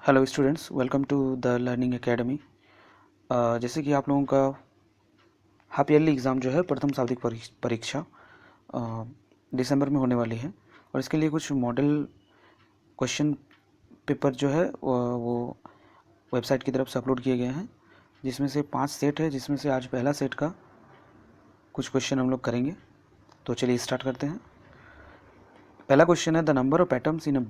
Hello students, welcome to the learning academy. जैसे कि आप लोगों का हाफ ईयरली एग्ज़ाम जो है प्रथम शाब्दिक परीक्षा दिसंबर में होने वाली है और इसके लिए कुछ मॉडल क्वेश्चन पेपर जो है वो वेबसाइट की तरफ से अपलोड किए गए हैं, जिसमें से 5 सेट है, जिसमें से आज पहला सेट का कुछ क्वेश्चन हम लोग करेंगे। तो चलिए स्टार्ट करते हैं। पहला क्वेश्चन है, the number of atoms in a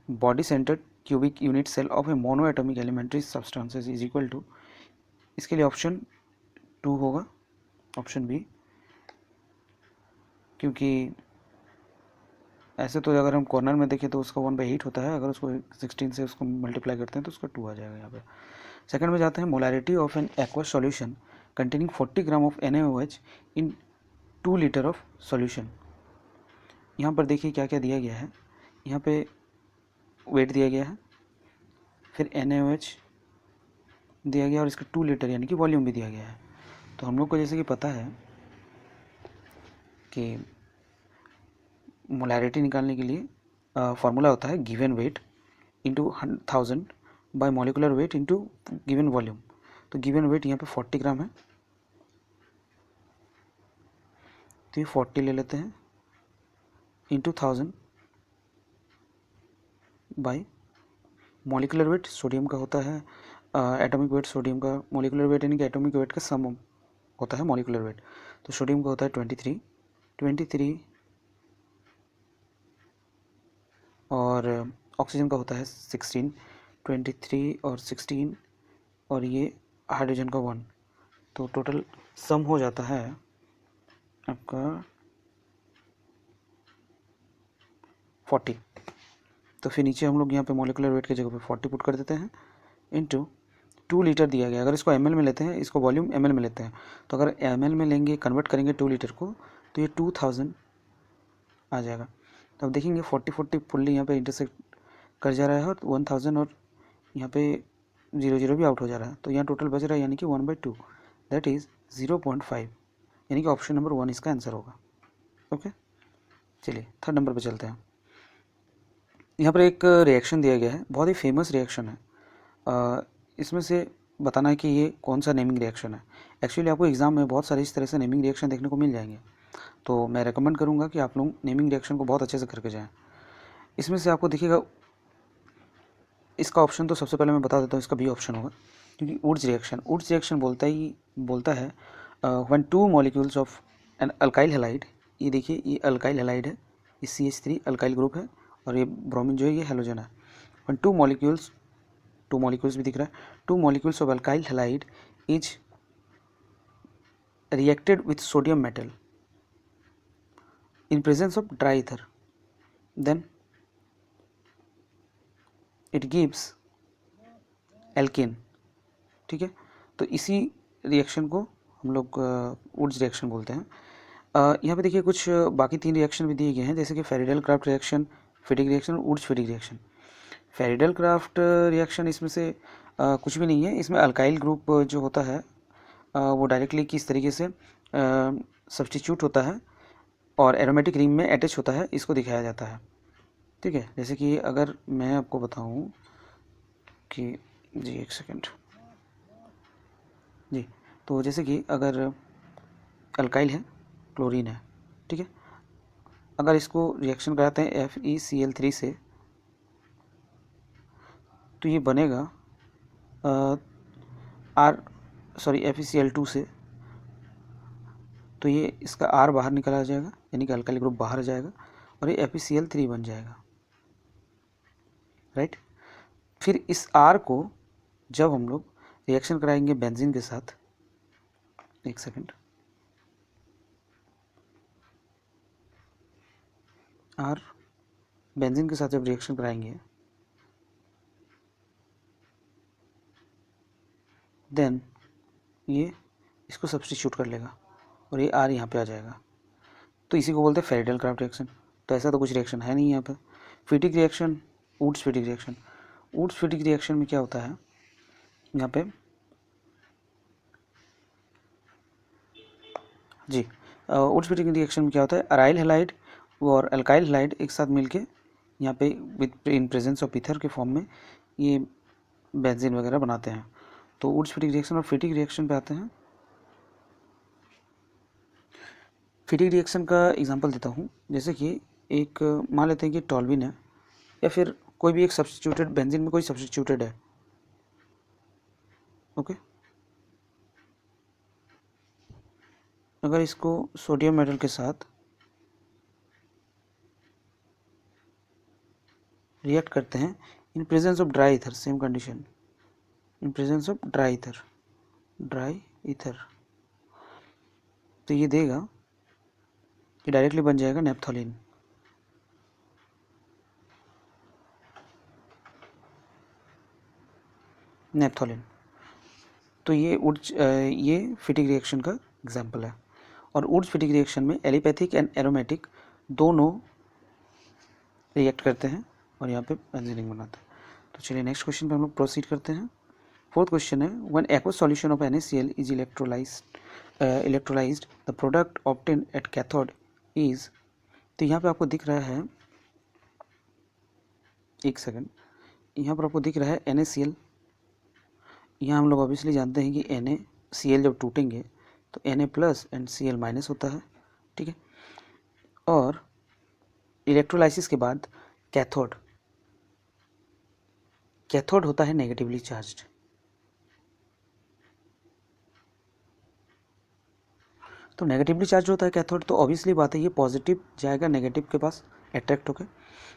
body centered cubic unit cell of a monoatomic elementary substances is equal to। इसके लिए ऑप्शन 2 होगा, ऑप्शन बी, क्योंकि ऐसे तो अगर हम कॉर्नर में देखें तो उसका 1/8 होता है, अगर उसको 16 से उसको मल्टीप्लाई करते हैं तो उसका 2 आ जाएगा यहाँ पे। सेकंड में जाते हैं, molarity of N aqua solution containing 40 gram of NaOH in 2 litre of solution. यहाँ पर देखिए क्या क्या दिया गया है। यहाँ पे वेट दिया गया है, फिर NaOH दिया गया और इसका 2 लीटर यानी कि वॉल्यूम भी दिया गया है। तो हम लोग को जैसे कि पता है कि मोलैरिटी निकालने के लिए फार्मूला होता है given weight into 1000 bye molecular weight into given volume. तो गिवन वेट यहाँ पे 40 ग्राम है, तो ये 40 ले लेते हैं into 1000 bye molecular weight sodium का होता है, एटॉमिक वेट सोडियम का, मॉलिकुलर वेट यानी कि एटॉमिक वेट का सम होता है मॉलिकुलर वेट। तो सोडियम का होता है 23 और ऑक्सीजन का होता है 16, 23 और 16 और ये हाइड्रोजन का 1। तो टोटल सम हो जाता है आपका 40। तो फिर नीचे हम लोग यहाँ पे मॉलिकुलर वेट की जगह पे 40 पुट कर देते हैं इंटू 2 लीटर दिया गया। अगर इसको ml में लेते हैं, इसको वॉल्यूम ml में लेते हैं, तो अगर ml में लेंगे, कन्वर्ट करेंगे 2 लीटर को, तो ये 2000 आ जाएगा। तो अब देखेंगे 40 फुल्ली यहाँ पे इंटरसेक्ट कर जा रहा है और 1000 और यहाँ पे 0 भी आउट हो जा रहा है, तो यहाँ टोटल बच रहा है यानी कि 1/2, दैट इज़ 0.5, यानी कि ऑप्शन नंबर 1 इसका आंसर होगा। ओके, चलिए थर्ड नंबर पे चलते हैं। यहाँ पर एक रिएक्शन दिया गया है, बहुत ही फेमस रिएक्शन है। इसमें से बताना है कि ये कौन सा नेमिंग रिएक्शन है। एक्चुअली आपको एग्ज़ाम में बहुत सारे इस तरह से नेमिंग रिएक्शन देखने को मिल जाएंगे, तो मैं रेकमेंड करूँगा कि आप लोग नेमिंग रिएक्शन को बहुत अच्छे से करके जाएँ। इसमें से आपको दिखेगा, इसका ऑप्शन तो सबसे पहले मैं बता देता हूँ, इसका बी ऑप्शन होगा, क्योंकि वुड्स रिएक्शन बोलता है when 2 molecules of an alkyl halide. ये देखिए, ये अल्काइल हैलाइड है, ये CH3 अल्काइल ग्रुप है और ये ब्रोमीन जो है ये हेलोजन है। व्हेन 2 मॉलिक्यूल्स भी दिख रहा है, 2 molecules of alkyl halide is reacted with sodium metal in presence of dry ether, then it gives alkane. ठीक है, तो इसी रिएक्शन को हम लोग वुड्स रिएक्शन बोलते हैं। यहाँ पे देखिए कुछ बाकी 3 रिएक्शन भी दिए गए हैं, जैसे कि Friedel craft reaction, Fittig reaction, Wurtz Fittig reaction. Friedel craft reaction इसमें से कुछ भी नहीं है। इसमें अल्काइल ग्रुप जो होता है वो डायरेक्टली किस तरीके से सब्सटीट्यूट होता है और एरोमेटिक रिंग में अटैच होता है, इसको दिखाया जाता है। ठीक है, जैसे कि अगर मैं आपको बताऊं कि जी एक सेकेंड जी, तो जैसे कि अगर अल्काइल है, क्लोरीन है, ठीक है, अगर इसको रिएक्शन कराते हैं FeCl3 से, तो ये बनेगा FeCl2 से, तो ये इसका R बाहर निकल आ जाएगा, यानी कि अल्काइल ग्रुप बाहर आ जाएगा और ये FeCl3 बन जाएगा, राइट। फिर इस R को जब हम लोग रिएक्शन कराएंगे बेंजीन के साथ, एक सेकेंड, R बेंजीन के साथ जब रिएक्शन कराएंगे, देन ये इसको सब्स्टिट्यूट कर लेगा और ये R यहाँ पे आ जाएगा। तो इसी को बोलते हैं फेरिडल क्राफ्ट रिएक्शन। तो ऐसा तो कुछ रिएक्शन है नहीं यहाँ पर। Fittig reaction, Wurtz Fittig reaction. Wurtz Fittig reaction में क्या होता है, यहाँ पे जी, वुड्स फिटिक रिएक्शन में क्या होता है, अराइल हैलाइड और अल्काइल हैलाइड एक साथ मिलके यहाँ पे with in presence of ether के फॉर्म में ये बेंजीन वगैरह बनाते हैं। तो वुड्स फिटिक रिएक्शन और फिटिक रिएक्शन पे आते हैं। फिटिक रिएक्शन का एग्जांपल देता हूँ, जैसे कि एक मान लेते हैं कि टॉल्विन है या फिर कोई भी एक सब्स्टिट्यूटेड बेंजीन में कोई सब्स्टिट्यूटेड है, ओके। अगर इसको सोडियम मेटल के साथ रिएक्ट करते हैं इन presence of dry ether, same condition, in presence of dry ether, तो ये देगा कि डायरेक्टली बन जाएगा नेप्थोलिन। तो ये फिटिक रिएक्शन का एग्जाम्पल है। और वुड्स फिटिक रिएक्शन में एलिपैथिक एंड एरोमेटिक दोनों रिएक्ट करते हैं और यहाँ पे बेंजीन बनाते हैं। तो चलिए नेक्स्ट क्वेश्चन पे हम लोग प्रोसीड करते हैं। फोर्थ क्वेश्चन है, when aqueous solution of NaCl is electrolysed the product obtain at cathode is, तो यहाँ पे आपको दिख रहा है, एक सेकंड, यहाँ पर आपको दिख रहा है NaCl। यहाँ हम लोग ऑब्वियसली जानते हैं कि NaCl जब टूटेंगे तो Na+ एंड Cl- होता है, ठीक है। और इलेक्ट्रोलाइसिस के बाद कैथोड होता है नेगेटिवली चार्ज्ड। तो नेगेटिवली चार्ज होता है कैथोड, तो ऑब्वियसली बात है ये पॉजिटिव जाएगा नेगेटिव के पास अट्रैक्ट होकर।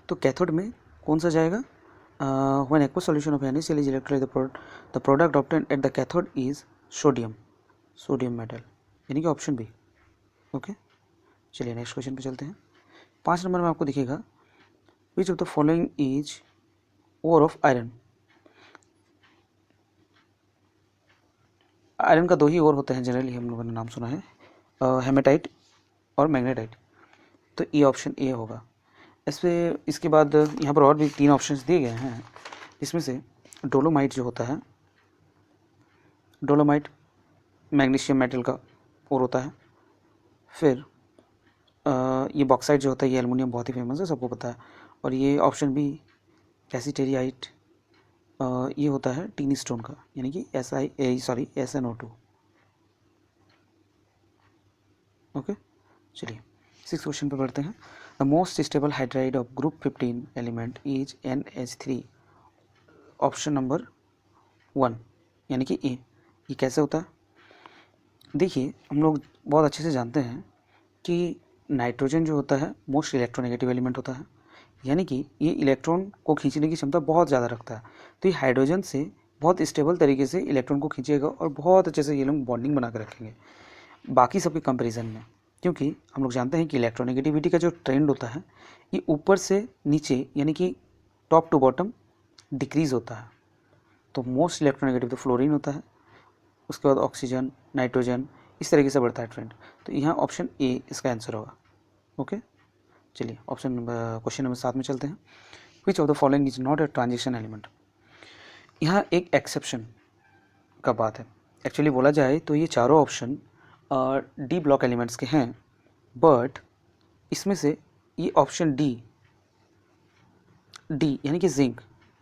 तो कैथोड में कौन सा जाएगा? When aqueous solution of NaCl is electrolyse the product obtained at the cathode is sodium metal, यानी कि ऑप्शन बी, ओके। चलिए नेक्स्ट क्वेश्चन पे चलते हैं। 5 नंबर में आपको दिखेगा, which of the following is ore of iron. Iron का 2 ही ओर होते हैं जनरली, हम लोगों ने नाम सुना है, हेमेटाइट और मैग्नेटाइट। तो ये ऑप्शन ए होगा। इसके बाद यहाँ पर और भी 3 ऑप्शंस दिए गए हैं, इसमें से डोलोमाइट जो होता है, डोलोमाइट मैग्नीशियम मेटल का ओर होता है। फिर ये बॉक्साइट जो होता है, ये एल्युमिनियम बहुत ही फेमस है, सबको पता है। और ये ऑप्शन बी कैसीटेरियाइट, ये होता है टीनी स्टोन का, यानी कि SnO2, ओके। चलिए 6 क्वेश्चन पे बढ़ते हैं। The most stable hydride of group 15 element is NH3, option number 1, यानी कि ए। ये कैसे होता है? देखिए, हम लोग बहुत अच्छे से जानते हैं कि नाइट्रोजन जो होता है मोस्ट इलेक्ट्रोनेगेटिव एलिमेंट होता है, यानी कि ये इलेक्ट्रॉन को खींचने की क्षमता बहुत ज़्यादा रखता है। तो ये हाइड्रोजन से बहुत स्टेबल तरीके से इलेक्ट्रॉन को खींचेगा और बहुत अच्छे से ये लोग बॉन्डिंग बना कर रखेंगे बाकी सबके कंपैरिजन में, क्योंकि हम लोग जानते हैं कि इलेक्ट्रोनेगेटिविटी का जो ट्रेंड होता है ये ऊपर से नीचे, यानी कि टॉप टू बॉटम डिक्रीज़ होता है। तो मोस्ट इलेक्ट्रोनेगेटिव तो फ्लोरीन होता है, उसके बाद ऑक्सीजन, नाइट्रोजन, इस तरीके से बढ़ता है ट्रेंड। तो यहाँ ऑप्शन ए इसका आंसर होगा, ओके। चलिए क्वेश्चन नंबर 7 में चलते हैं। विच of the following is not a transition element. यहाँ एक एक्सेप्शन का बात है। एक्चुअली बोला जाए तो ये चारों ऑप्शन डी ब्लॉक एलिमेंट्स के हैं, बट इसमें से ये ऑप्शन डी यानी कि जिंक,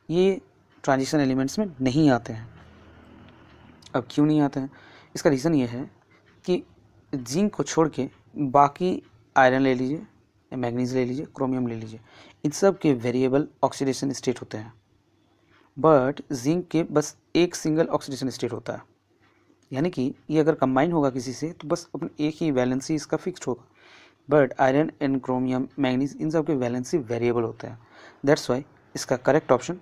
ये ट्रांजिशन एलिमेंट्स में नहीं आते हैं। अब क्यों नहीं आते हैं? इसका रीज़न ये है कि जिंक को छोड़ के बाकी आयरन ले लीजिए, मैग्नीज ले लीजिए, क्रोमियम ले लीजिए, इन सब के वेरिएबल ऑक्सीडेशन स्टेट होते हैं, बट जिंक के बस एक सिंगल ऑक्सीडेशन स्टेट होता है। यानी कि ये अगर कंबाइन होगा किसी से तो बस अपने एक ही वैलेंसी इसका फिक्स्ड होगा, but iron and chromium, manganese, इन सब के वैलेंसी वेरिएबल होते हैं। दैट्स वाई इसका करेक्ट ऑप्शन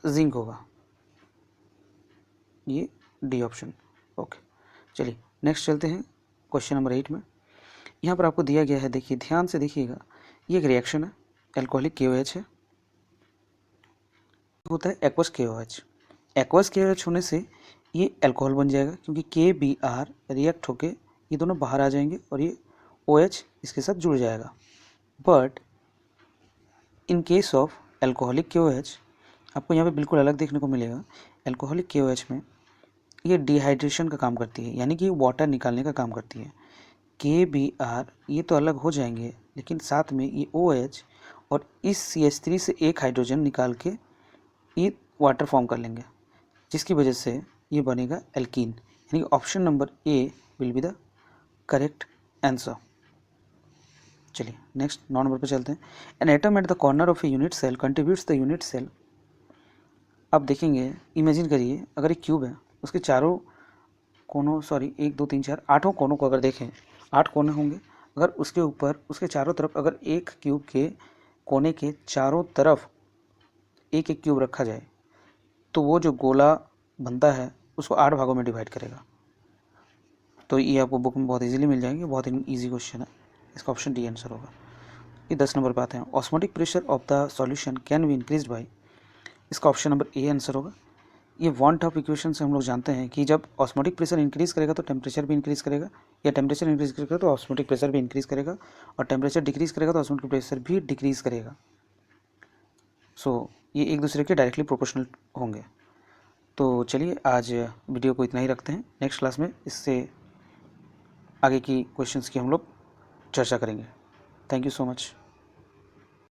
जिंक होगा, ये डी ऑप्शन, ओके। चलिए नेक्स्ट चलते हैं क्वेश्चन नंबर 8 में। यहाँ पर आपको दिया गया है, देखिए ध्यान से देखिएगा, ये एक रिएक्शन है, एल्कोहलिक KOH है, होता है एक्वस KOH। एक्वस KOH होने से ये अल्कोहल बन जाएगा, क्योंकि KBr रिएक्ट होके ये दोनों बाहर आ जाएंगे और ये OH इसके साथ जुड़ जाएगा। But in case of alcoholic KOH आपको यहाँ पे बिल्कुल अलग देखने को मिलेगा। एल्कोहलिक KOH में ये डिहाइड्रेशन का काम करती है, यानी कि वाटर निकालने का काम करती है। KBr ये तो अलग हो जाएंगे, लेकिन साथ में ये OH और इस CH3 से एक हाइड्रोजन निकाल के ये वाटर फॉर्म कर लेंगे, जिसकी वजह से ये बनेगा एल्कीन। यानी कि option number A will be the correct answer. चलिए नेक्स्ट 9 नंबर पे चलते हैं। An atom at the corner of a unit cell contributes the unit cell. अब देखेंगे, इमेजिन करिए अगर एक क्यूब है, उसके चारों कोनों, सॉरी 1 2 3 4 8 कोनों को अगर देखें, 8 कोने होंगे। अगर उसके ऊपर उसके चारों तरफ अगर एक क्यूब के कोने के चारों तरफ एक एक क्यूब रखा जाए, तो वो जो गोला बनता है उसको 8 भागों में डिवाइड करेगा। तो ये आपको बुक में बहुत इजीली मिल जाएंगे, बहुत ईजी क्वेश्चन है, इसका ऑप्शन डी आंसर होगा। ये 10 नंबर पे आते हैं। Osmotic pressure of the solution can be increase by, इसका ऑप्शन नंबर ए आंसर होगा। ये वन टॉप इक्वेशन से हम लोग जानते हैं कि जब ऑस्मोटिक प्रेशर इंक्रीज करेगा तो टेम्परेचर भी इंक्रीज करेगा, या टेम्परेचर इंक्रीज करेगा तो ऑस्मोटिक प्रेशर भी इंक्रीज करेगा, और टेम्परेचर डिक्रीज करेगा तो ऑस्मोटिक प्रेशर भी डिक्रीज करेगा। सो ये एक दूसरे के डायरेक्टली प्रोपोर्शनल होंगे। तो चलिए आज वीडियो को इतना ही रखते हैं, नेक्स्ट क्लास में इससे आगे की क्वेश्चंस की हम लोग चर्चा करेंगे। Thank you so much.